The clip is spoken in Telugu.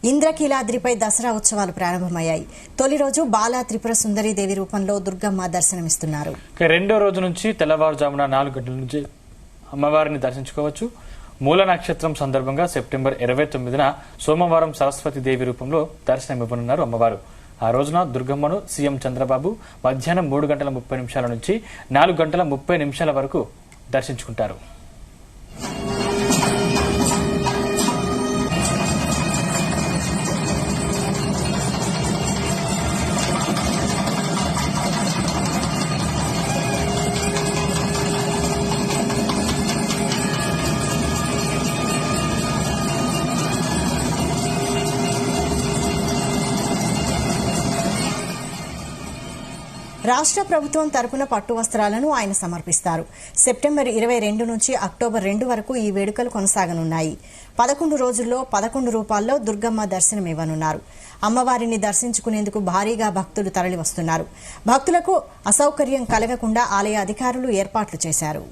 ఇంద్రకీలాద్రిపై దసరా ఉత్సవాలు ప్రారంభమయ్యాయి. తొలి రోజు బాలా త్రిపుర సుందరీదేవి రూపంలో దుర్గమ్మ దర్శనమిస్తున్నారు. రెండో రోజు నుంచి తెల్లవారుజామున 4 గంటల నుంచి అమ్మవారిని దర్శించుకోవచ్చు. మూల నక్షత్రం సందర్భంగా సెప్టెంబర్ 29న సోమవారం సరస్వతీదేవి రూపంలో దర్శనమివ్వనున్నారు అమ్మవారు. ఆ రోజున దుర్గమ్మను సీఎం చంద్రబాబు మధ్యాహ్నం 3 గంటల 30 నిమిషాల నుంచి 4 గంటల 30 నిమిషాల వరకు దర్శించుకుంటారు. రాష్ట్ర ప్రభుత్వం తరపున పట్టు వస్త్రాలను ఆయన సమర్పిస్తారు. సెప్టెంబర్ 22 నుంచి అక్టోబర్ 2 వరకు ఈ వేడుకలు కొనసాగనున్నాయి. 11 రోజుల్లో 11 రూపాల్లో దుర్గమ్మ దర్శనమివ్వనున్నారు. అమ్మవారిని దర్శించుకునేందుకు భారీగా భక్తులు తరలివస్తున్నారు. భక్తులకు అసౌకర్యం కలగకుండా ఆలయ అధికారులు ఏర్పాట్లు చేశారు.